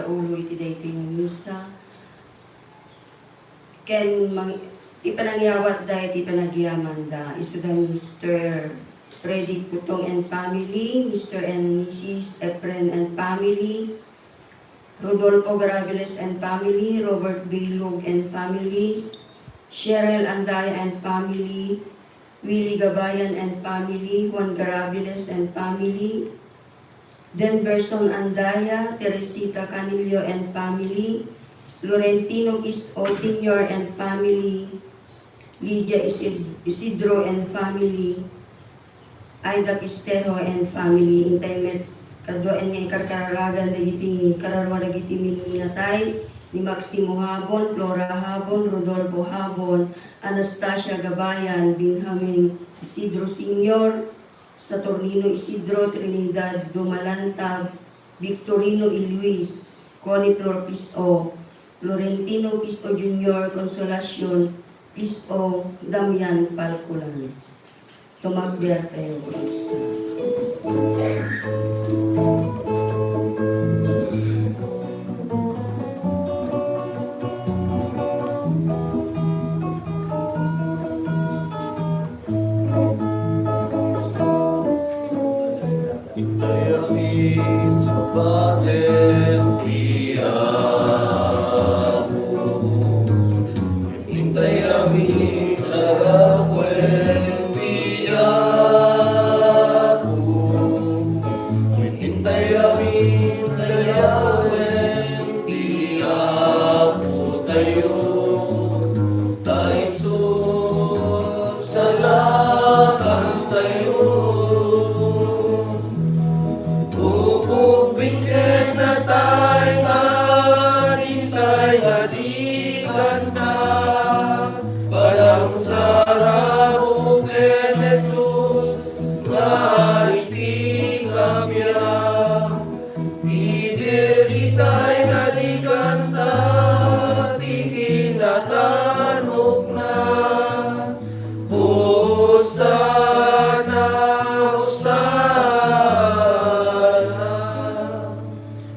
ulo iti daytoy nga misa. Ken ipanangyawat da iti panagyaman da. Isu da Mr. Freddy Putong and family, Mr. and Mrs. Efren and family, Rodolfo Garaveles and family, Robert Bilog and families, Cheryl Andaya and family, Willie Gabayan and family, Juan Garaveles and family, Denverson Andaya, Teresita Canillo and family, Laurentino Iso Sr. and family, Lydia Isidro and family, Aida Pistejo and family. Intaymet kaduan nga ikarkaragan dagiti kararwa dagiti minatay ni Maximo Habon, Flora Habon, Rodolfo Habon, Anastasia Gabayan, Benjamin Isidro Sr., Saturnino Isidro, Trinidad Dumalanta, Victorino Iluis, Connie Flor Piso, Florentino Piso Jr., Consolacion Piso, Damian Palculan. Tumagbiar tayo isa.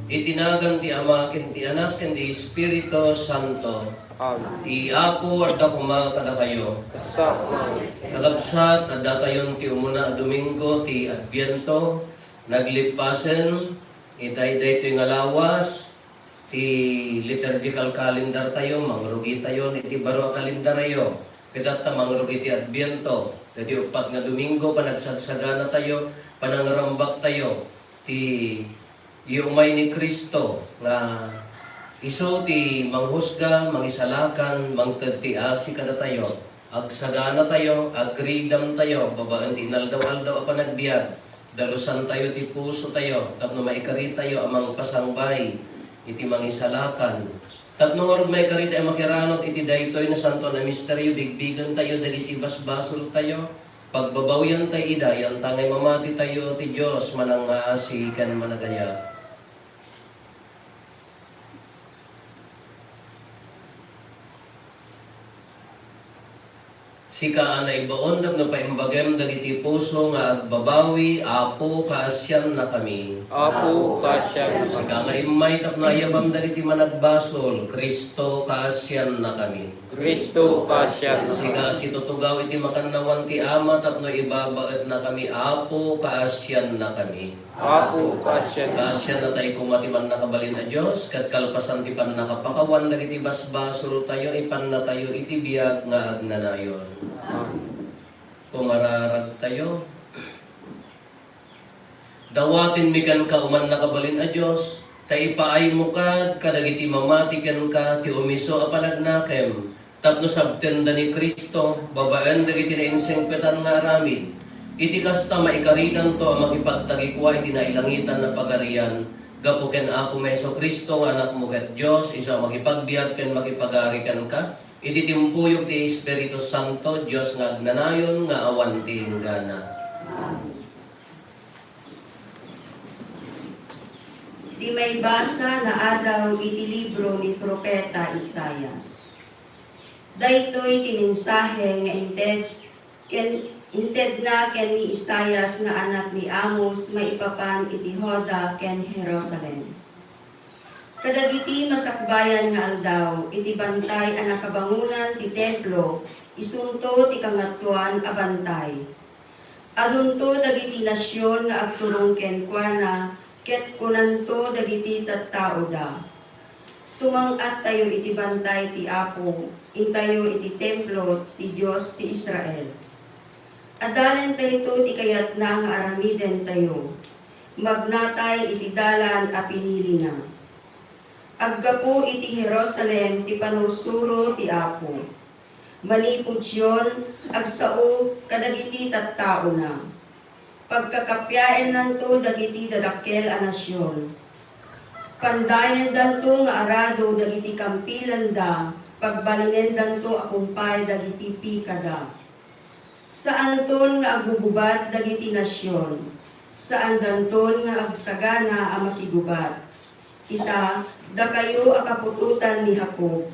Itinagan ti Ama, ken ti Anak, ken ti Espiritu Santo. Amen. Ti Apo at kuma kada kayo. Basta. Kalabsat at datayon ti umuna Domingo ti Adviento. Naglipasen itay daytoy nga lawas ti liturgical calendar tayo, mangrugi tayo iti baro a kalendaryo. Kadat ta mangrugi ti Adviento. Dati upat nga Domingo panagsagsagana tayo, panangrambak tayo ti iumay ni Kristo nga iso ti manghusga, mangisalakan, mangtagtiasi kada tayo. Agsagana tayo, agridam tayo, babaan ti inaldaw-aldaw a panagbiag. Dalusan tayo ti puso tayo, tapno maikari tayo amang pasangbay, iti mangisalakan. Tapno orod maikari tayo makiranot, iti daytoy na santo na misteryo, bigbigan tayo, dagiti basbasol tayo. Pagbabawyan tayo idayan, tangay mamati tayo, ti Diyos, manang maasi, kan managaya. Sika na ibaon na paimbagem dagiti puso nga agbabawi, Apo kaasyan na kami. Apo kasyan Sika nga imay tapno ayabam dagiti managbasol, Kristo kaasyan na kami. Kristo kasyan Sika si tutugaw iti makannawan ti Ama tapno ibabaet na kami, Apo kaasyan na kami. Apo kasyan Kaasyan na tayo kumatiman nakabalin na Diyos, kat kalpasan ti pan nakapakawan dagiti basbasol tayo, ipan na tayo iti biyag nga agnanayon. Kumararag tayo. Dawatin mi kan ka uman nakabalin a Diyos, taipaay mo ka, kadagiti mamati kan ka, ti umiso a panagnakem, tapno sabtenda ni Kristo, babaan dagiti na insengpetan nga aramid. Iti kasta maikarinan to ang makipagtagikwa iti nailangitan na pagarian, gapo ken Apo Meso Kristo, anak mo ket Diyos, isa makipagbiag ken makipagarikan ka, iti timpuyog ti Espiritu Santo, Diyos nga agnanayon nga awan ti hinggana. Di may basa na adaw iti libro ni Propeta Isaias. Daytoy tininsahe nga inted na ken ni Isaias nga anak ni Amos maipapan iti Hoda ken Jerusalem. Kadagiti masakbayan nga aldaw, iti bantay ang nakabangunan ti templo, isunto ti kangatuan a bantay. Adunto dagiti nasyon nga agturong kenkwana, ket kunanto dagiti tattao da. Sumangat tayo iti bantay ti Apo, intayo iti templo ti Dios ti Israel. Adalan tayo ti kayat na nga aramiden tayo, magnatay iti dalan a pinili na. Aggapo iti Jerusalem ti panursuro ti Apo. Manipod siyon, agsao kadagiti tattao na. Pagkakapyaen nanto dagiti dadakkel a nasyon. Pandayan danto nga arado dagiti kampilan da, pagbalingen danto akumpay dagiti pikada. Saan ton nga agugubat dagiti nasyon, saan danton nga agsagana a makigubat. Ita, da kayo akapututan ni Jacob,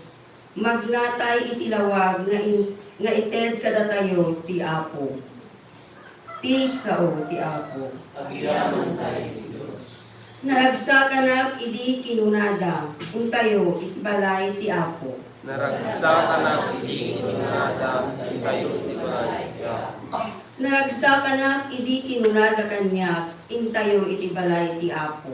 magnatay itilawag nga ited kada tayo ti Apo. Ti sao ti Apo. Agyaman tayo ti Diyos. Naragsakanak idi kinunada, untayo itbalay ti Apo. Naragsakan hindi kinunada, tayo di balay. Naragsakanak idi kinunada kanyak, intayo itibalay ti Apo.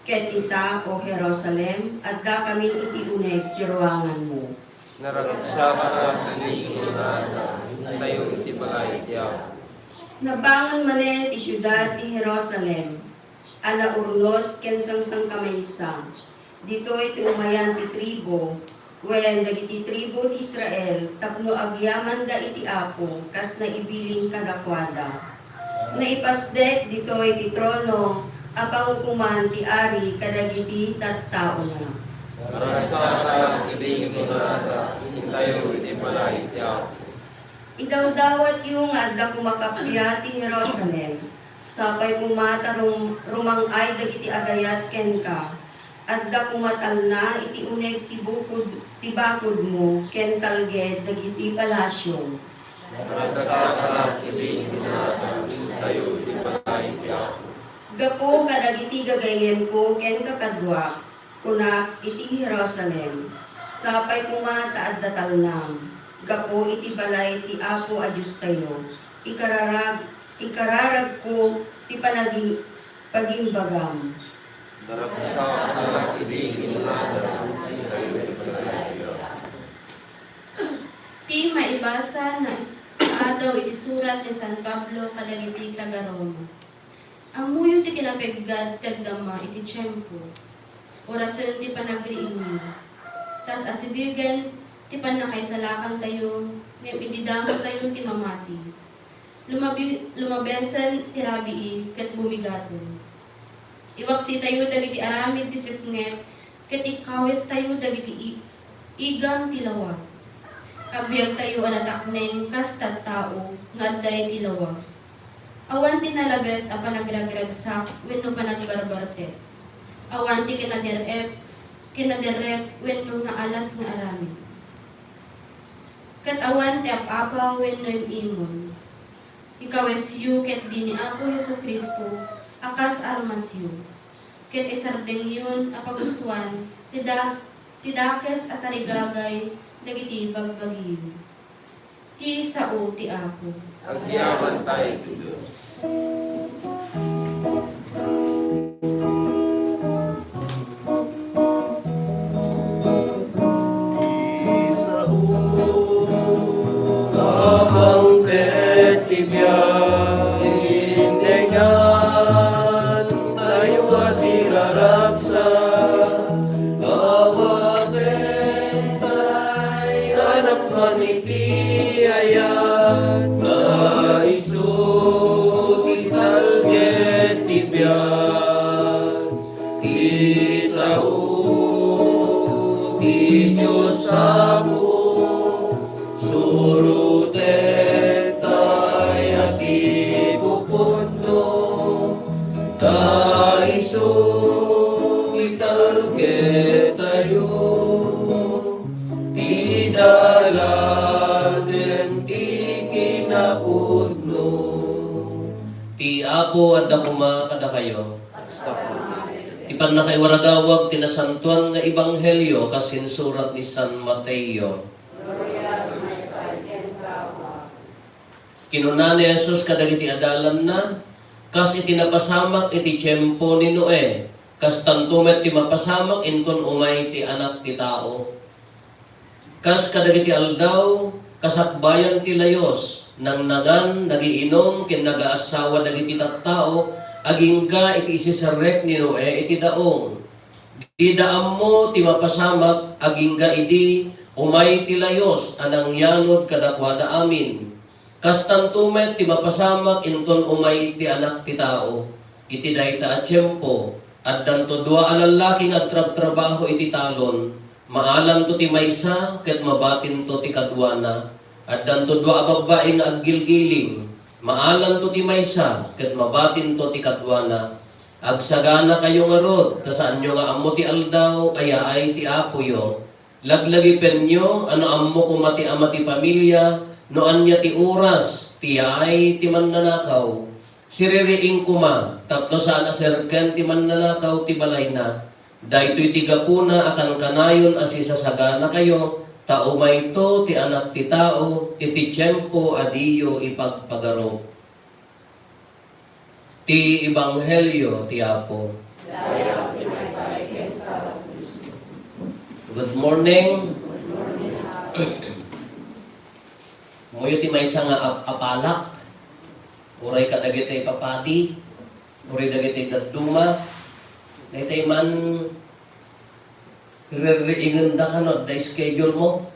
Ket ita, o Jerusalem, adda kamin iti uneg ti ruangan mo. Naragsakan hindi kinunada, tayo di balay. Nabangon manen ti syudad ti Jerusalem, ana urnos ken sangsang kamaysa. Dito iti umayan ti tribo, wen dagiti tribo ti Israel, tapno agyaman da iti Apo, kas naibiling kadakwada. Naipasdek dito iti trono, apangukuman ti ari kadagiti tattao na. Naragsakan hindi kinunada, tayo di balay. Idawdawat yung adda kumakapya ti Jerusalem, sapay pumata rumangay dagiti agayat ken ka, adda kumatal na iti uneg ti bukod ti bakod mo ken talged dagiti palasyo. Naragsakan hindi kinunada, tayo di balay. Gapo kadagiti gagayem ko ken kakadwa, kunak iti Jerusalem, sapay pumata adda talnam. Gapo iti balay ti Apo a Diyos tayo, ikararag ko ti pagimbagam. Naragsakan hindi kinunada, tayo di balay. Ti maibasa na adaw iti surat ni San Pablo kadagiti taga Roma. Ang muyo ti kinapegad tagdama iti tiyempo, orasan ti panagriingi, tas asidigan ti panakaisalakan tayo, ngem ididamo tayo ti mamati. Lumabesan ti rabii, ket bumigaton. Iwaksi tayo dagiti aramid ti sitnget, ket ikawes tayo dagiti igam ti lawag. Agbiag tayo anatakneng kas tattao, ngadday ti lawag. Awan ti nalabes a panagragragsak, wenno panagbarbarte. Awan ti kinaderep, wenno naalas nga aramid. Ket awan ti apapaw wenno imon. Ikawesyo ket dini Apo Hesu Kristo akas armasyo. Ket isardeng yun apagustuan tidakes at tarigagay dagiti bagbagiyo. Ti sao ti Apo. Agyaman tayo ti Diyos. Ti Apo at dakuma kada kayo. Ti Ipan na kay waradawag tinasantuan nga ebanghelyo kasin surat ni San Mateo. Kinuna ni Jesus kadagiti adalan na, kas iti napasamak iti tiyempo ni Noe, kas tantumet ti mapasamak inton umay ti anak ti tao. Kas kadagiti aldaw, kasakbayan ti layos, nang nagan, nagiinom, kin nagaasawa dagiti tattao, aging ka iti isisarek ni Noe iti daong. Di daam mo ti mapasamak, aging ka iti umay ti layos, anang yanod kadakwada amin. Kas tantumet ti mapasamak inton umay ti anak ti tao. Iti dayta at tiyempo, at danto dua alalaking agtrab-trabaho iti talon, maalam to ti maysa, ket mabatin to ti kadwana. At danto dua ababaeng aggilgiling, maalam to ti maysa, ket mabatin to ti kadwana. Agsagana kayo nga rod, tasaan nyo nga ammo ti aldaw, ayaay ti apoyo. Laglagi penyo, ano ammo kumati amati pamilya, noan niya ti oras, ti ay ti mannanakaw. Siririing kuma, tapno sana serken ti mannanakaw ti balay na. Daytoy ti gapuna akan kanayon asisasagana kayo, taumay to ti anak ti tao, iti tiyempo adiyo ipagpagaro. Ti Ebanghelyo ti Apo. Good morning. Moyo ti maysa nga apalak. Uray kadagitay papati. Uray dagitay daduma. Daytay man ririingan da ka no, da schedule mo.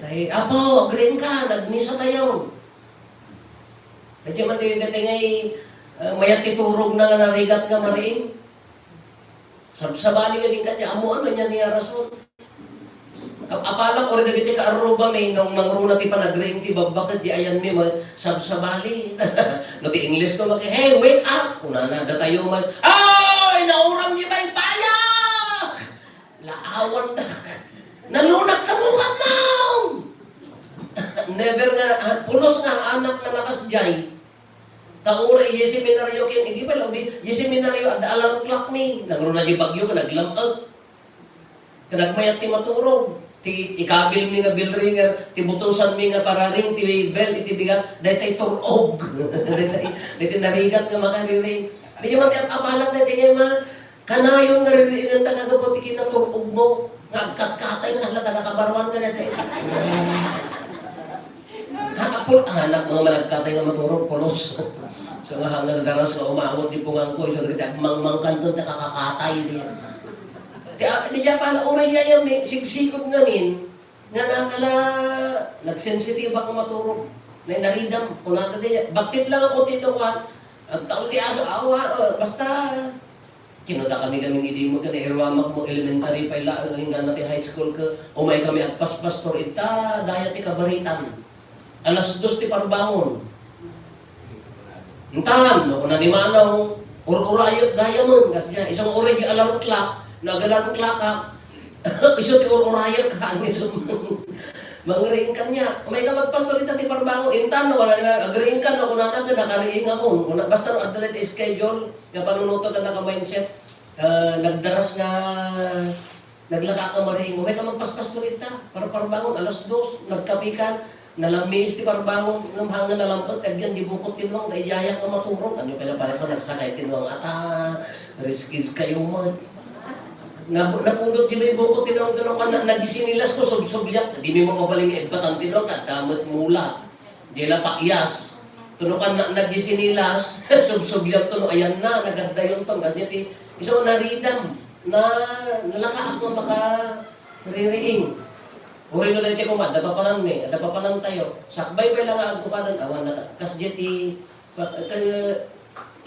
Daytay, Apo, green ka, nagmisa tayo. Daytay man daytay ngay mayat titurog na narigat nga mariing. Sabsabali nga din kanya, amo ano niya niya rason. Apalak ori dagiti ka aruba may nang mangruna ti panagring ti babakad di ayan mi sabsabali. No ti English ko maki, hey, wake up! Kunana da tayo man, ay, naurang niya ba yung payak! Laawan na. Nalunag ka bukat na! Never nga, pulos nga anak na nakasjay. Taura iya seminaryo kin, hindi pa lobi, iya seminaryo at alarm clock mi. Nagruna di bagyo ka, naglamag. Kanagmayat ti maturog. Ikabil mi nga bell ringer, ti butusan mi nga para ring, ti bell, iti bigat, dahil turog. Dahil narigat nga makariring. Di naman ti apalat na tingin ma, kanayon nga ririingan tagagapot, ti kinaturog mo. Ngagkat-katay nga hala, tagakabaruan ka na dahil. Hakapot, anak mga malagkatay nga maturog, polos. So nga hanggang nadaras ka umaamot di pungang ko, isang rita, agmangmangkan doon, kakakatay din. Di dyan pala, oray yayam, sigsikot namin, nga nakala, nagsensitive ako maturog, na naridam, kunata din, bakit lang ako dito ka, ang taon di aso, awa, basta, kinuda kami hindi mo ka na irwamak mo elementary pa ila, hinggan natin high school ka, umay kami at paspastor, ita, daya ti kabaritan, alas 2 ti parbangon. Ntahan, no, kung nanimanaw, urayot gaya mo, kasi dyan, isang oray di alarm clock, nag-alarm clock ka, iso ti urayot ka, iso mangriing ka niya. May ka magpastor ita ti parbangon, intan, no, wala nga, agriing ka, no, kung nanag, nakariing ako, basta no, adalit schedule, nga panunuto ka naka-mindset, nagdaras nga, naglaka ka mariing, may ka magpaspastor ita, para parbangon, alas 2, nagkapikan, nalamis ti parbangon ng hanggang nalampot agyan di bukot tinwang na iyayak na maturog ano pa na para sa nagsakay tinwang ata riskis kayo mo napundot di may bukot tinwang gano'n nagisinilas ko subyak di mo mabaling ebatan tinwang kadamot mula di la pakyas tunukan na nagisinilas subyak tuno ayan na naganda yung tong kasi ti isang naridam na nalaka ako maka ririing. Uri na lang iti kumad, dapapanan mi, dapapanan tayo. Sakbay pa lang ang kupanan, awan na kasjeti,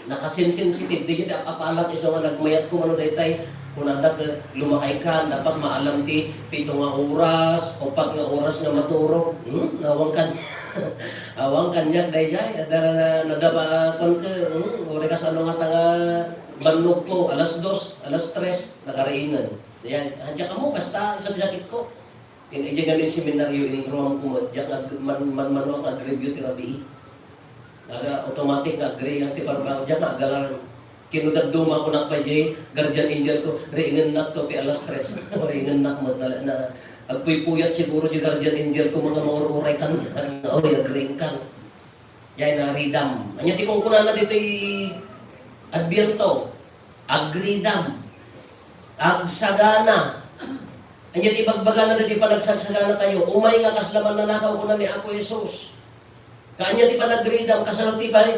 nakasensitive, di kita apalat isa nga nagmayat ko mano daytay, kung nadak lumakay ka, dapat maalam ti 7 nga oras, 4 nga oras nga maturog. Awang kan, awang kanyak dayjay, nadapa kon ka, uri ka sa ano nga tanga bannog ko, alas 2, alas 3, nakariinan. Yan, hadya ka mo, basta isa sakit ko. Hindi namin seminaryo intro ang kumot, diyan man-mano ang ag-review therapy. Automatic ag-agree ang tiparbangon, diyan agalan. kinudaduma ko na pa jay, guardian angel ko, ringan nak to, ti alas 3, ringan nak mo na, agpuy-puyat siguro yung guardian angel ko, mga maururay kan, agring kan. Yan na ridam. Anya ti kung kuna na dito Adbiento, agridam, agsagana. Anya ti bagbaga na dito panagsagana tayo. Umay nga kaslaman na nakaw ko na ni Apo Jesus. Kanya ti panagridam kasalog ti bay,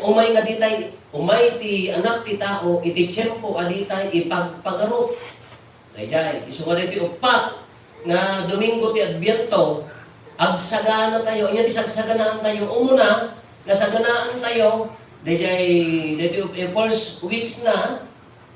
umay nga ditay, umay ti anak ti tao, iti tiyempo aditay ipagpagaro. Ayay, iso nga dito upat na Domingo ti Adbiento, agsagana tayo. Anya ti sagsaganaan tayo. Umuna, nasaganaan tayo, dito first weeks na,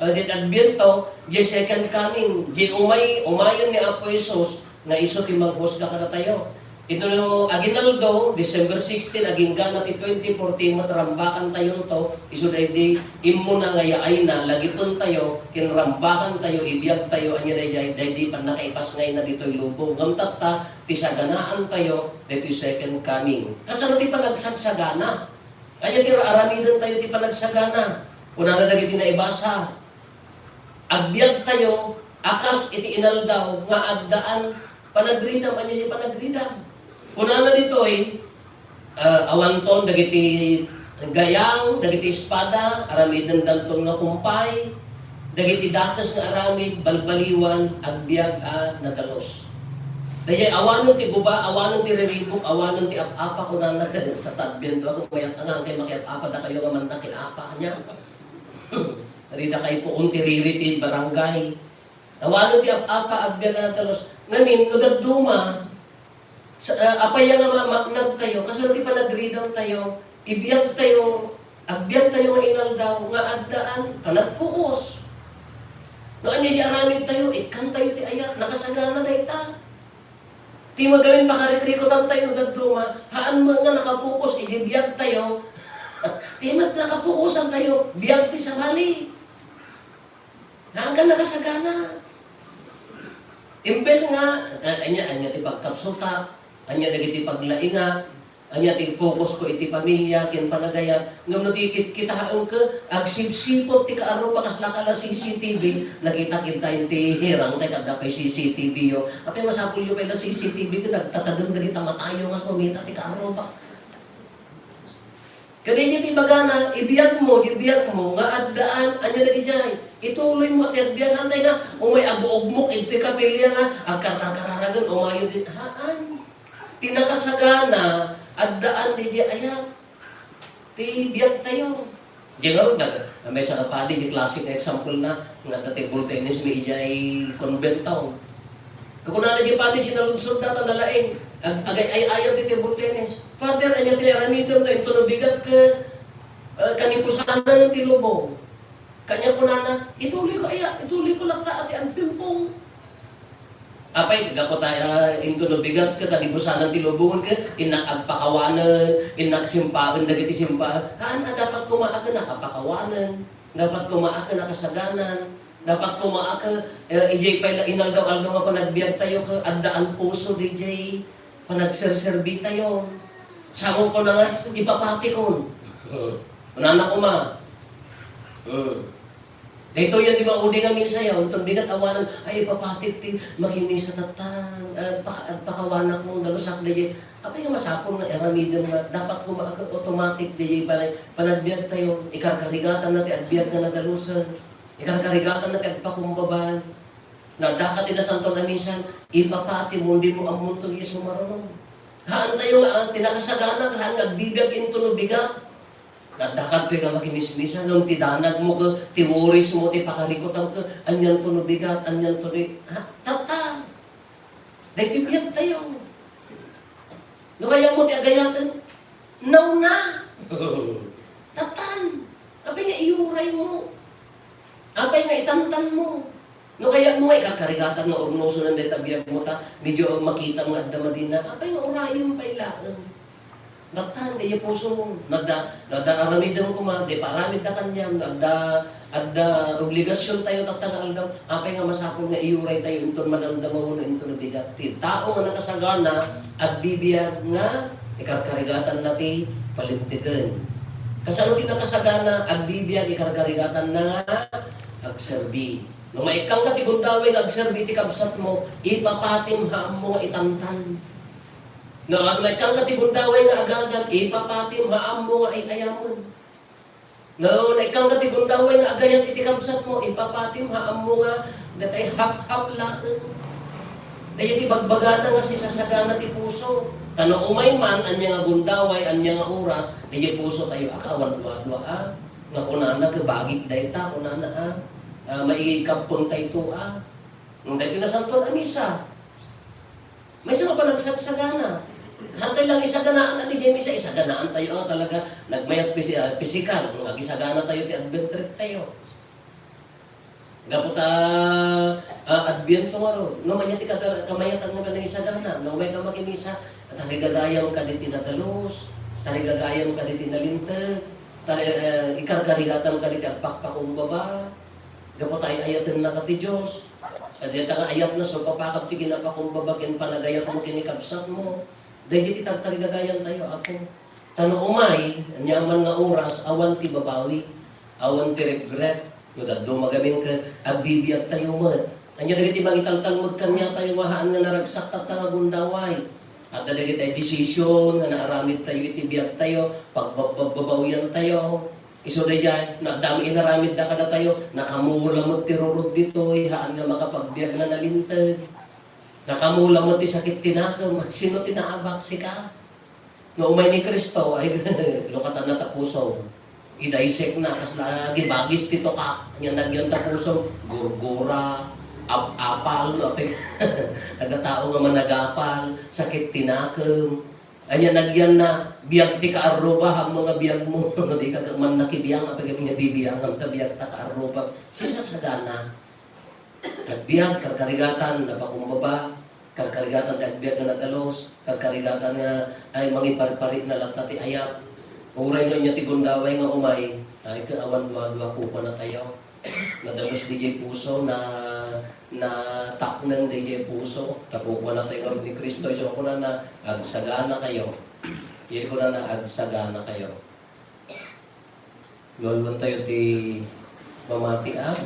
dito Adbiento, di second coming, di umayon ni Apo Jesus, na iso ti maghusga ka na tayo. Ito no, aginaldo, December 16, aging gana ti 2014, matrambakan tayo to, iso di imo na ngayaay na, lagiton tayo, kinrambakan tayo, ibiyag tayo, anya di pa nakaipas ngay na dito'y lubong. Gamtat ta, ti saganaan tayo, dito'y second coming. Kasano di pa nagsagsagana? Kaya tira aramidan tayo di pa nagsagana. Una na dagiti na ibasa. Agbyag tayo, akas iti inaldaw, nga agdaan, panagridam, anya di panagridam. Una na dito awanton, dagiti gayang, dagiti espada, aramidan dantong nga kumpay, dagiti dakas nga aramid, balbaliwan, agbyag nadalos. Dahil awanan ti guba, awanan ti reribok, awanan ti apa ko na tatadbento ako, mayat angang kay makiap-apa da kayo nga man nakiapa niya. Rida kayo po unti ririti barangay. Awanan ti apa agbyag nadalos. Ngamin, nagduma, apay nga mamaknag tayo, kasi hindi pa nagridam tayo, ibiyag tayo, agbyag tayo nga inaldaw, nga agdaan, kanagfukos. Nga anya aramid tayo, ikan tayo ti ayat, nakasagana na ita. Ti magamin pakarekrikotan tayo, nagduma, haan mo nga nakafukos, ibiyag tayo, ti mat nakafukosan tayo, biyag ti sa mali. Hanggang nakasagana. Imbes nga, anya ti pagkapsuta, anya dagiti paglainga, anya ti focus ko iti pamilya, kin panagaya, ngam no ti kitahaon ka, agsipsipot ti kaaro bakas lakala CCTV, nakita-kita ti hirang tayo kada pa'y CCTV yo. Apay masapul yo pa'y CCTV, nagtatagam dagiti matayo, mas mamita ti kaaro ba. Kaya ti bagana, ibiyag mo, nga addaan, anya dagi jay. Ituloy mo at ibiyag, antay nga, umay abuog mo, iti kapilya nga, agkarkararagan, umayon din, haan. Tinakasagana, addaan di di ayat. Ti biyag tayo. Diyan nga, may sa kapadi, di classic example na, nga dati table tennis, may ijay convent town. Kakuna na di pati sinalunsod na tanalaing, agay ay ayaw di table tennis. Father, anya tinaramitan na ito bigat ka, kanipusanan ng tilubong. Kanya ko na, ituloy ko lakta ati ang pimpong. Apay, gapo tayo, into bigat ka, kanipusanan tilubungan ka, inakagpakawanan, inagsimpaan, dagiti simpaan. Haan, dapat kumaaka nakapakawanan, dapat kumaaka nakasaganan, dapat kumaaka, ijay pa inaldaw-aldaw nga panagbiag tayo ka, addaan puso, DJ, panagserserbi tayo. Samong ko na nga, ipapati ko. Manana ko ma. Dito yan, di ba, uli nga misa yaw, itong bigat awanan, ay, papatit, mag-imisa tatang, pakawanak mo, dalusak na yun. Apa yung masapong nga, eramidem nga, dapat automatic, di yun, panagbiag tayo, ikarkarigatan natin, at biag na nadalusan, ikarkarigatan natin, at pakumbaban, nagdakat na santo na minsan, ipapati mo, hindi mo ang muntong Yesu marunong. Haan tayo, tinakasagana, haan, nagbibiyag into no bigat, nagdakat ko yung makinismisa, nung tidanag mo ka, tiworis mo, tipakarikotan ka, anyan to no bigat, anyan to no, tata! Nagtipiyag tayo. No kaya mo tiagayatan, no na! Tatan! Apay nga iuray mo. Apay nga itantan mo. No kaya mo ay kakarigatan ng ornoso ng detabiyag mo ta, medyo makita mo at damadina, apay nga urayon pa ilaan. Nagtan, di puso mo. Nagda-aramidan ko ma, di paramid na kanyam, nagda obligasyon tayo tatang-aldam, apay nga masapol nga iuray tayo, ito madamdama mo na ito nabigat. Tao nga nakasagana, at bibiyag nga, ikarkarigatan natin, palintigan. Kasano ti nakasagana, agbibiyag ikargarigatan na agserbi. No may kang katigundaway agserbi ti kabsat mo, ipapatim haam mo nga itamtan. No may kang katigundaway nga agagan, ipapatim haam mo nga itayamon. No may kang katigundaway nga agayat iti kabsat mo, ipapatim haam mo nga datay hap-hap laan. Kaya di bagbagan na nga si sasagana ti puso. Kano umay man, anya nga gundaway, anya nga oras, di puso tayo, akawan dua-dua nga kunana kabagit dayta, kunana maikapon tayo nung tayo pinasanton amisa. May sama pa nagsagsagana. Hantay lang isaganaan, di kayo misa, isaganaan tayo, talaga, nagmayat pisikal, nung agisagana tayo, ti adventure tayo. Gapot adbiento nga ro. No manyati ka kamayatan nga ng isagana. No may ka makimisa at gagayam ka diti natalos, gagayam ka diti nalintag, ikarkarigatan ka diti agpakpakumbaba. Gapot ay ayatan na ka ti Diyos. At nga ayat na so papakap ti kinapakumbaba ken panagayat mo kinikabsat mo. Dahil diti gagayan tayo ako. Tano umay, anyaman nga oras, awan ti babawi, awan ti regret. Yung dadlo magamin ka, agbibiyag tayo mo. Anya dagiti mangitaltal mo kanya tayo mahaan nga naragsak tatanga gundaway. At dagiti ay desisyon nga naaramid tayo, itibiyag tayo, pagbabawian tayo. Iso na dyan, nagdami inaramid na kada tayo, nakamula mo tirurod dito, haan nga makapagbiag na nalintag. Nakamula mo ti sakit tinagam, sino tinaabak si ka? No umay ni Kristo, ay lukatan na tapuso. I-dissect na, kasi gibagis tito ka, yan nagyan tapuso, gurgura, apal, no? Ada tao nga managapal, sakit tinakam, anya nagyan na, biyag ti ka aruba, ham mga biyag mo, di ka man nakibiyang, apag nga bibiyang, ham ta biyag ta ka aruba, sisasagana. Nagbiyag, karkarigatan, napakumbaba, karkarigatan, nagbiyag na natalos, karkarigatan nga, ay mangiparparit na latati ayap. Uray nyo niya ti gundaway nga umay, ay kaawan dua-dua po pa na tayo. Nadalos di puso na taknang di puso. Tapukuha na tayo ni Kristo. So ako na agsagana kayo. Iyan ko na agsagana kayo. Lulun tayo ti mamatiak.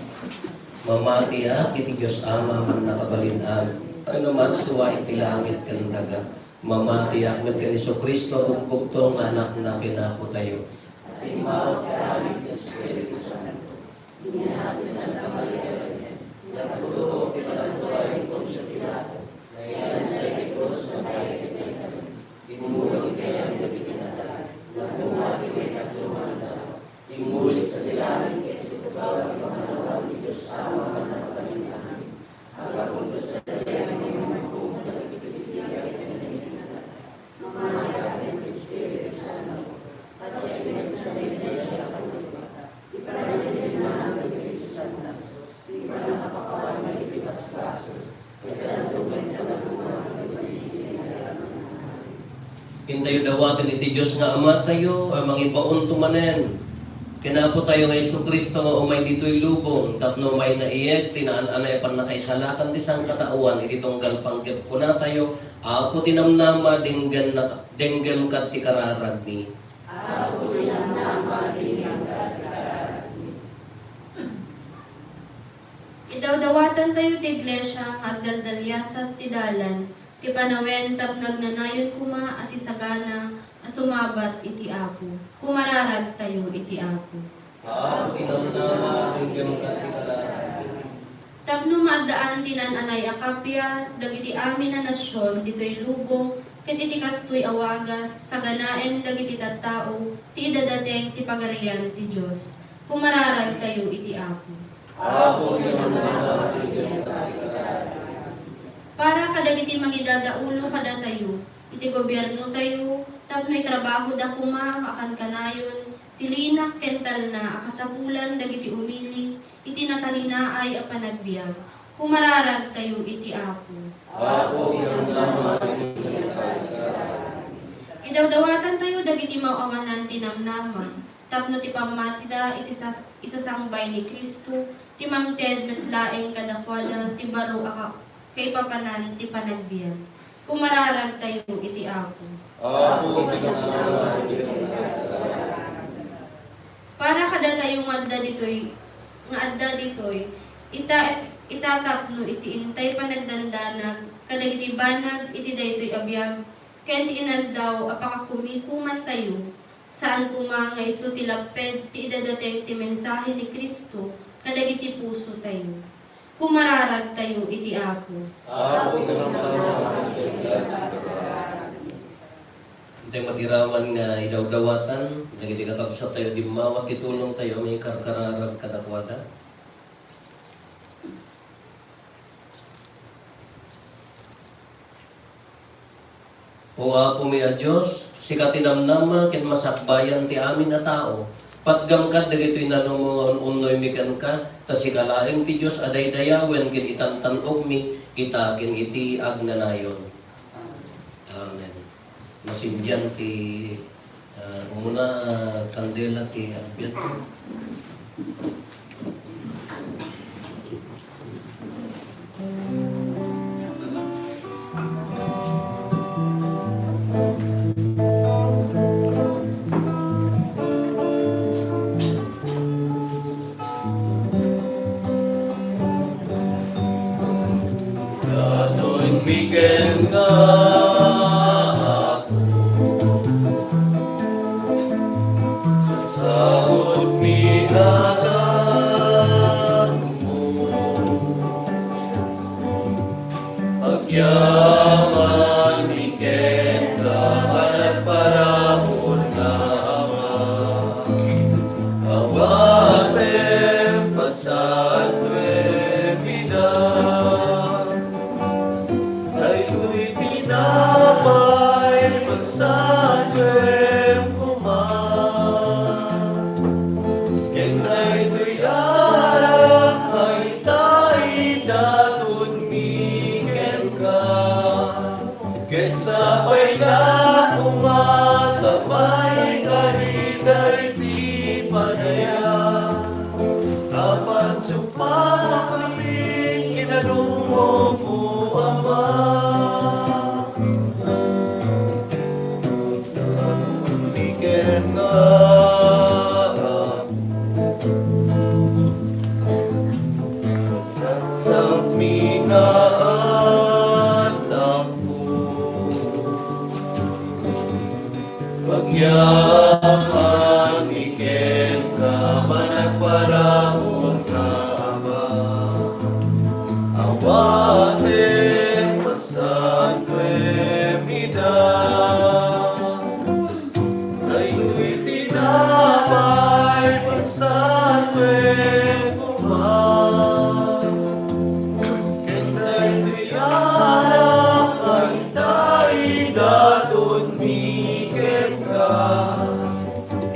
Mamatiak iti Diyos Ama man nakabalinam. Ano marsuwa iti langit kandaga. Mamatiak med kan Isu Kristo bugto nga anak na pinako tayo. Imaw karamid ng Espiritu Santo. Inihatid sa Maria, nagtutuo pinagturay kong sa Pilato. Kaya sa ikrus ng tayo kaibigan. Imulog kaya ang nagipinatalan. Nabuhati may katluman daw. Imuli sa dilamin kaya sa tugawan ng manawag ni Diyos Ama man nakapalindahan. Hanggang sa diyan ng mga pumunta ng Kristiya Pintayo dawatin iti Diyos nga Ama tayo, mangibaon tumanen. Kinapo tayo nga Isu Kristo nga umay dito'y lubong, tapno may naiyek, tinaan-anay pan nakaisalakan ti sang katauan, iti tunggal panggap ko na tayo, ako tinamnama, denggan kat ti kararag ni. Ako tinamnama, denggan kat ti kararag ni. Idawdawatan tayo ti iglesia, agdaldalyasat ti dalan, ti panawen tapnag nanayon kuma asisagana, sumabat iti Apo. Kumararag tayo iti Apo. Ako tinamnama, denggan kat ti kararag ni. Tapno maagdaan tinananay akapya, dagiti amin na nasyon, dito'y lubong, ket iti kastoy awagas, saganaen dagiti tattao, ti idadadeng ti pagarian ti Diyos. Kumararag tayo iti Apo. Ako tinamnama, denggan kat ti kararag ni. Para kadagiti mangidadaulo kada tayo, iti gobyerno tayo, tapno'y trabaho da kuma, akan kanayon, tilinak kental na, akasapulan dagiti umili, iti natalina ay apanagbiag. Kumararag tayo iti Apo. Ako tinamnama, denggan kat ti kararag ni. Idawdawatan tayo dagiti maawanan tinamnama, tapno ti pamatida iti isasangbay ni Kristo, ti mangted metlaeng kadakwala, ti baro kay papanan ti panagbiag. Kumararag tayo iti Apo. Ako tinamnama, denggan kat ti kararag ni. Para kada tayo nga adda ditoy, itatapno iti intay panagdandanag, kadagiti banag iti daytoy abiyag, ken ti inaldaw apakakumikuman tayo, saan kuma nga isu ti laped ti idadateng ti mensahe ni Kristo, kadagiti puso tayo. Kumararag tayo iti Apo. Apo ka naman, Ito yung matiraman nga idawdawatan, nagiti kakabsat tayo, di mawat itulong tayo, may karkararag kadakwada. O Apo mi a Diyos, sika tinamnama, kin masakbayan ti amin na tao. Patgam ka, dagito'y nanunguan unoy mi kan ka, tasikalaeng ti Diyos aday dayawen, kin itantanog mi, kita kin iti agnanayon. Amen. Masindyan ti umuna kandela ti Adbiento. Daton miken nga sa sagot mi anak mo, agyaman miken nga managparahon nga ama, awatem pasantuem ida. Daytoy tinapay masanwem kuman, ken daytoy arap ay tayo daton miken ka, ken sapay ka kumatamay kaniday ti padaya, kapan supapaling kinalungo mo ama. Miken nga sa mga anak mo, pagyaman miken ka managparahon ka ama, awaten masanwem ida. Daytoy tinapay masanwem kuman, ken daytoy arap ay tayo daton miken ka,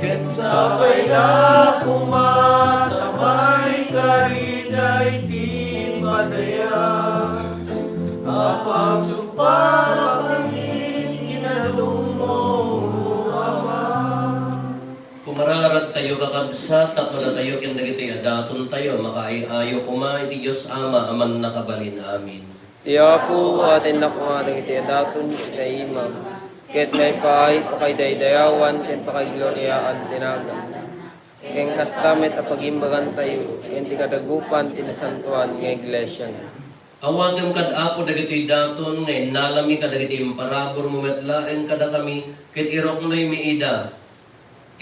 ken sapay ka kumatamay kariday ti padaya, apasok para pangin kinalung mo ama. Kumararag tayo kakabsat, tapos na tayo kin dagiti adaton tayo, makaayo kuma iti Diyos Ama, aman nakabalin. Amin. Tiya po atin na kung ating itiadaton kita imam. Ket may paay pakaydayawan, ket pakaygloriaan tinagan. Ken kastamet apagimbagan tayo, ken ti kadagupan tinasantuan nga iglesia na. Awatem kad apo dagiti daton ngay nalami kadagiti imparabor mo metlaen kada kami ket irok noy miida.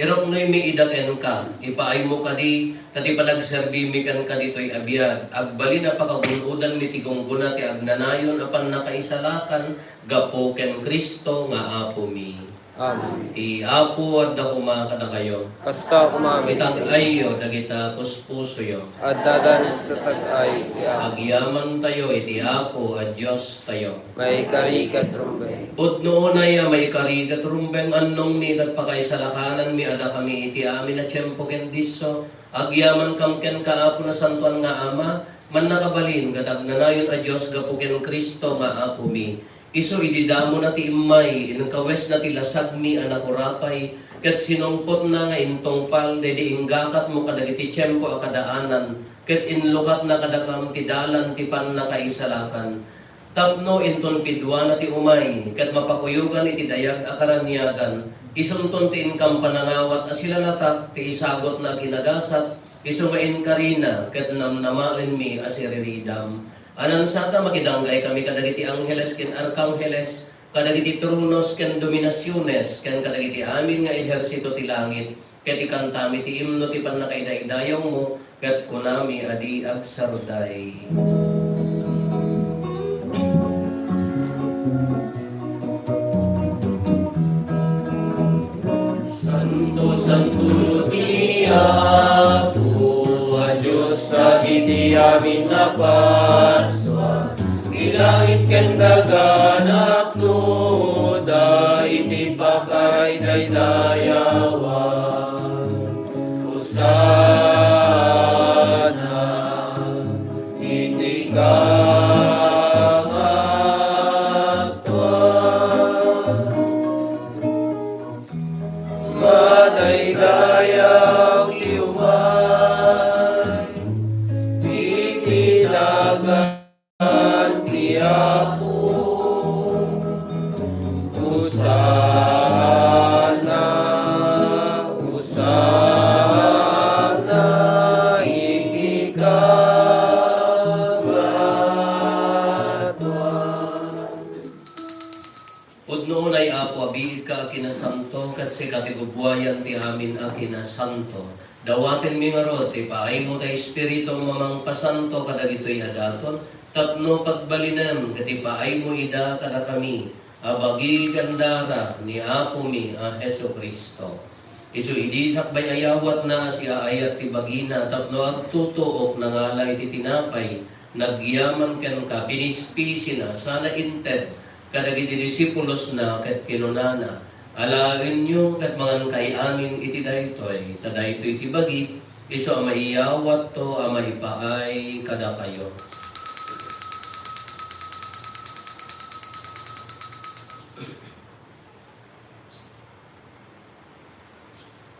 Irok noy miida ken ka. Ipaay mo kadi kati panagserbi mi ken kaditoy abiyag. Agbali na pakagunudan mi tigungguna ti agnanayon apan nakaisalakan gapo ken Kristo nga apo mi. Amen. Ti apo at dakuma kada kayo. Kasta kumamit Itag ayo dagita kuspuso yo. at dadan sa tatay tiya. Agyaman tayo iti apo at Diyos tayo. May karikat rumbe. Ut noon ay may karigat rumbeng annong ni nagpakaisalakanan mi ada kami iti amin na tiyempo ken diso. Agyaman kam ken kaapo na santuan nga ama. Man nakabalin gatag nanayon a Diyos gapo ken Kristo nga apo mi. Iso ididamo na ti imay, inang kawes na ti lasag mi anakurapay, kat sinungpot na nga intong pal, dedi inggakat mo kadagiti tiyempo a kadaanan, kat inlukat na kadakam ti dalan ti pan nakaisalakan. Tapno inton pidwa na ti umay, kat mapakuyugan iti dayag akaranyagan, isunton ti inkam panangawat asila natak, ti isagot na ginagasat, isumain karina, kat namnamain mi asiriridam. Anan sata makidanggay kami kadagiti angheles ken arkangheles, kadagiti tronos ken dominasyones, ken kadagiti amin nga ehersito ti langit, ket ikantami ti imno ti pannakaidaydayaw mo, ket kunami adi agsaruday. Santo, Santo ti Apo, a Diyos dagiti amin na parswa, ilangit ken daganap no, iti pakay daydayawan. Hosana, iti madaydayaw ti umay, titilagan ti Apo. Hosana, Hosana, iti kagatwan. Pudno unay Apo, abiid ka akinasanto, kat si katigubwayan ti amin akinasanto. Dawatin mi nga rod, ipaay mo tayo Espiritong mamang pasanto kadagito'y adaton, tapno pagbalinan, kat ipaay mo ida kada kami, abagi gandara ni Apo mi a Heso Kristo. Isu idisak bay ayawat na si aayat ti bagina, tapno agtutuok nangalay ti tinapay, nagyaman ken ka, pinispisi na, sana inted, kadagiti disipulos na ket kinunana, alain nyo ket mangan kay amin iti daytoy, tadaytoy iti bagi, iso a maiyawat to a maipaay kada kayo.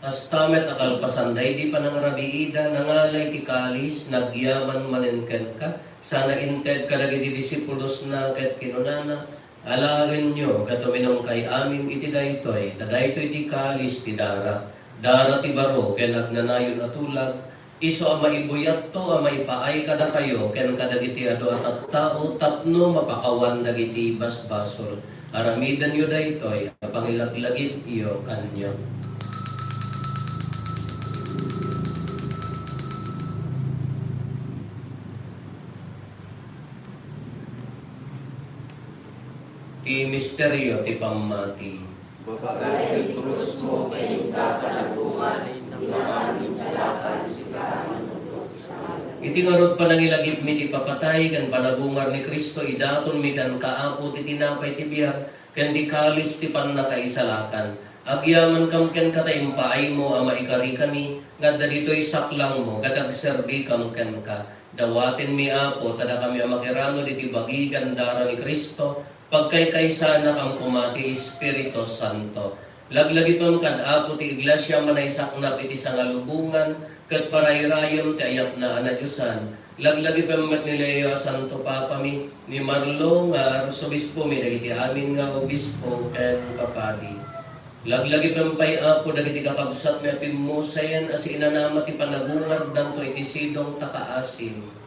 Astamet akal pasanday di panangrabiida, nangalay ti kalis, nagyaman manenken ka, sana inted kadagiti disipulos na ket kinunana, alain nyo katuminong kay amin iti daytoy, tadaytoy ti kalis ti dara, dara ti baro, ken agnanayon atulag, iso a maibuyat to, a maipaay kada kayo, ken kadagiti ado at tao, tapno mapakawan dagiti basbasol, aramidan nyo daytoy, pangilaglagit iyo kanyo. Ti misteryo ti pamati. Babae ti krus mo, kaninta panagungan, inamin sa lakan si kaman Iti ngarod panangilagip mi ti papatay, kan panagungar ni Kristo, idaton mi kan kaapo ti tinapay ti biyag, kan di kalis ti pannakaisalakan. Agyaman kam ken kataimpaay mo, ama ikari kami, nga dito'y saklang mo, gatagserbi kam ken ka. Dawatin mi Apo, tada kami amakirano iti bagigan dara ni Kristo, pagkay-kaysa na kam kumati Espiritu Santo. Laglagi pang kad Apo ti iglesia manay saknap iti sangalubungan, kat parayrayon ti ayat na anadyosan. Laglagi pang met ni Leo Santo Papa mi, ni Marlo nga arsobispo mi, dagiti amin nga obispo ken papadi. Laglagi pang pay Apo, dagiti kakabsat mi apimusayan, as inanama ti panagungar danto iti sidong takaasim.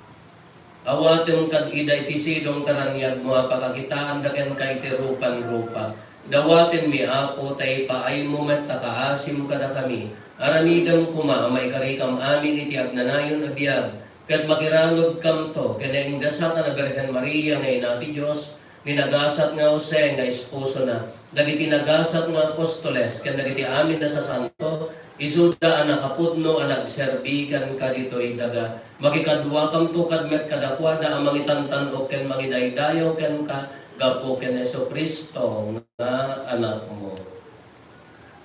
Awaten kad ida iti sidong taranyag mo, pakakitaan da ken kay ti rupan-rupa. Dawaten mi Apo, tay paay mo met takaasim kada kami. Aramidam kuma, may karikam amin iti agnanayon abiyag. Kat makirangod kam to, kaya gasat na Birhen Maria ngay nati Diyos, ninagasat nga Jose nga esposo na, dagiti nagasat nga apostoles, kaya dagiti amin na sa santo, isuda ang nakapudno ang nagserbikan ka dito daga. Makikadwa kam to kadmet kadakwada ang mangitantan o ken mangidaydayaw ken ka, gapo ken Heso Kristo nga anak mo.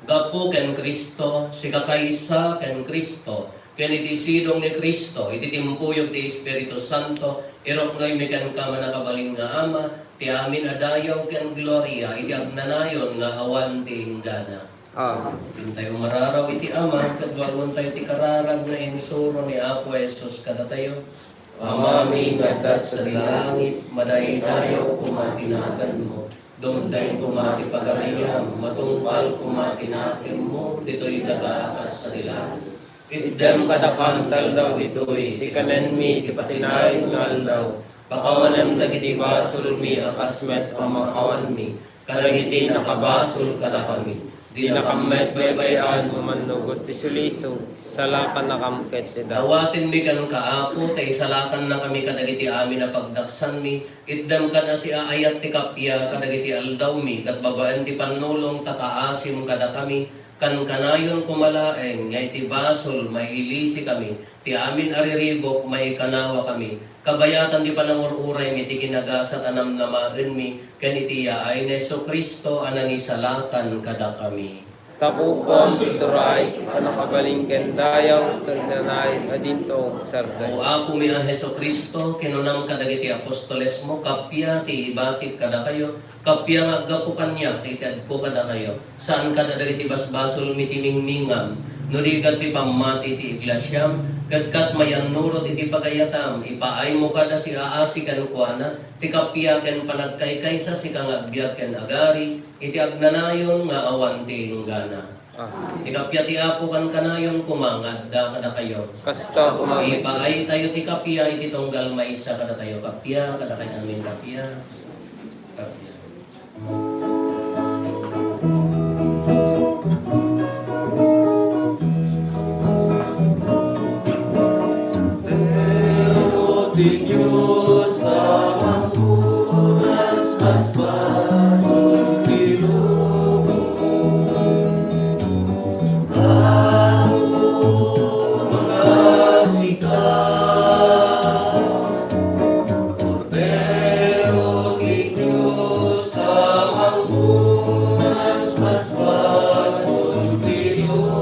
Gapo ken Kristo, si kakaysa ken Kristo, ken iti sidong ni Kristo, iti timpuyog ti Espiritu Santo, irok ngay mikan ka manakabaling nga ama, ti amin adayaw ken gloria, iti agnanayon nga awan ti hinggana. Amen. Tayo mararaw iti ama, kadwalon tayo ti kararag na insuro ni Apo Jesus kada tayo. Amami ngadat sa dilangit, madaydayaw kumatinagan mo. Dumtay kumati pagariam, matungpal kumatinatim mo, dito'y dagaakas sa dilangit. Idem kadakam taldaw ito'y, tikanen mi, tipatinayin ngal daw. Pakawanan dagiti basol mi, akasmet pamakawan mi, kadagiti nakabasol kadakami. Di nakamet baybayan, Manugot ti suliso, salakan nakamket ti daw. dawatin mi kan kaapo, kay salakan na kami kadagiti amin na pagdaksan mi. Iddam kada si aayat ti kapya, kadagiti aldaw mi, kat babaan ti panulong tataasim kada kami. Kan kanayon kumalaeng, ngay ti basol, may ilisi kami. Ti amin ariribok, may kanawa kami. Kabayatan di panangururay mi, ti kinagasat anam namaen mi. Kanitiya ay Neso Kristo anang isalakan kada kami. Tapupon, ituray, panakabalingken dayaw, kagnanayin adinto, sarday. O ako mi ang Heso Kristo, kinunam kadagiti apostoles mo, kapya ti ibakit kada kayo, kapya nga gapu kanyak, ti itad ko kada kayo. Saan kada dagiti basbasol mi timingmingam, nuligat ti pamati ti iglesyam, kadkas mayan nurot iti pagayatam, ipaay mo kada si aasi kanukwana, ti kapya ken panagkaykay sa si kangagbiag ken agari, iti agnanayon nga awan ti inggana. Ti kapya ti apo kan kanayon kumangad da kada kayo. Kasta umamit. Ipaay tayo ti kapya, iti tunggal maisa kada tayo kapya, kada kayo amin kapya. Kapya. Dios amantunas mas pasul kilubu Anu mengasihkan Cordero di Dios amantunas mas pasul kilubu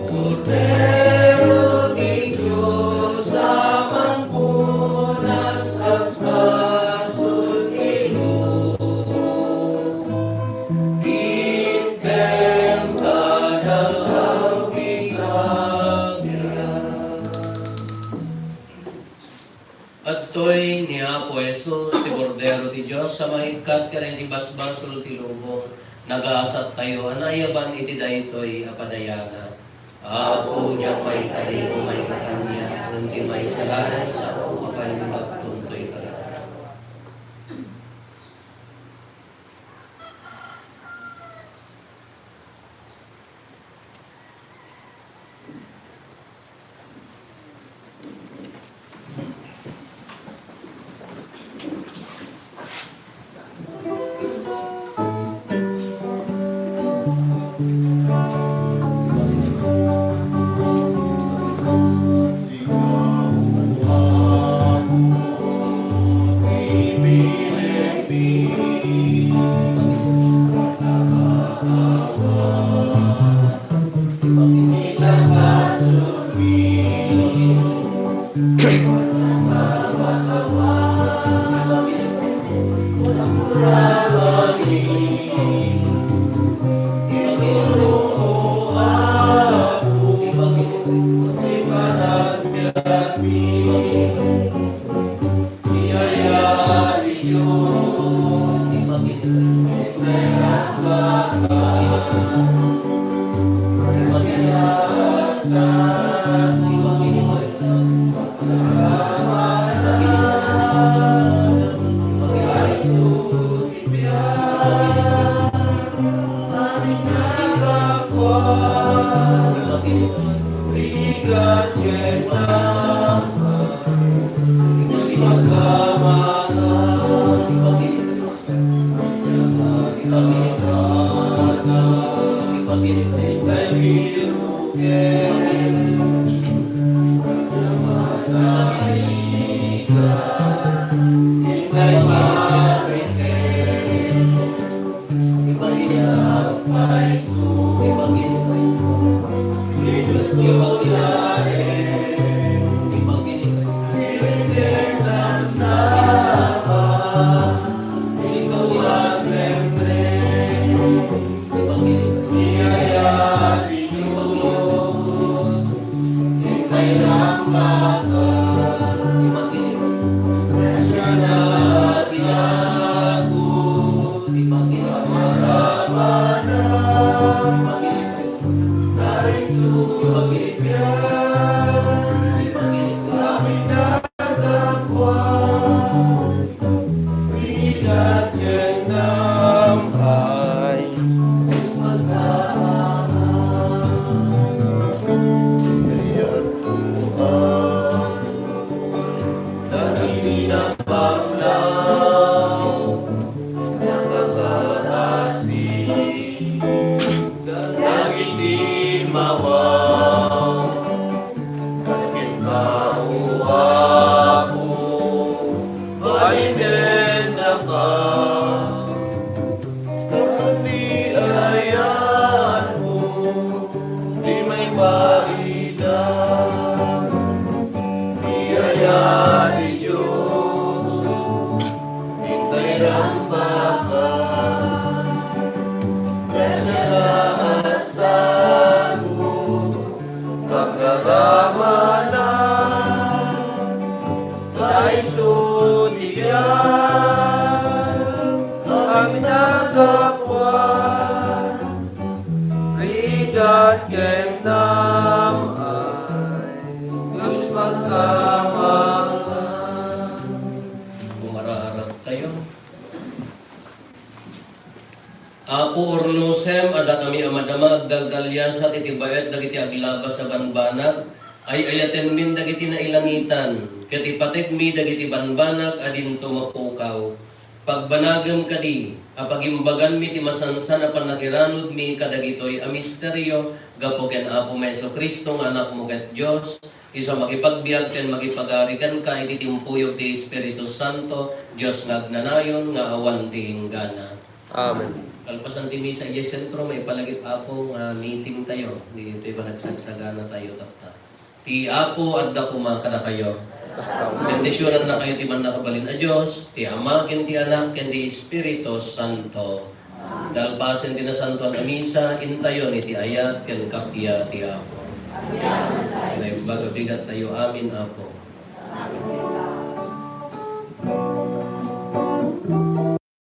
Cordero di Dios amampunas asmasul item kadalang bigyan. At to'y niya po Jesus, ti Cordero ti Diyos, sa mahikat ka rin ti basbasol ti lubong, nag-aasat tayo, anayaban iti daytoy apadayana. Ako diyak may kaling may katanya, nunti may salaran sa ako, apay magtuntoy ka rin. Ikaw ang Bumararag tayo. Apo ornosem, ada kami amadama agdalgalyan sa titibayat dagiti aglabas sa banbanag, ay ayaten min dagiti na ilangitan, katipatek mi dagiti banbanag adinto mapukaw. Pagbanagem kadi, apagimbagan mi ti masansan apan nakiranod mi kadagitoy a misteryo, gapo ken Apo Meso Kristo nga anak mo ket Dios, isa makipagbiag ken makipagarikan ka iti timpuyog ti Espiritu Santo, Dios nga agnanayon nga awan ti hinggana. Amen. Kalpasan ti misa iya sentro may palagip Apo nga meeting tayo. Di ito'y panagsagsaga tayo tapta. Ti Apo adda kuma kada kayo. Basta Bendisyonan na kayo ti man nakabalin a Dios, ti Ama ken ti Anak ken ti Espiritu Santo. Dalpasen ti nasantuan a misa intayon iti ayat ken kapya ti Apo. Amen. Bago bigat tayo amin Apo.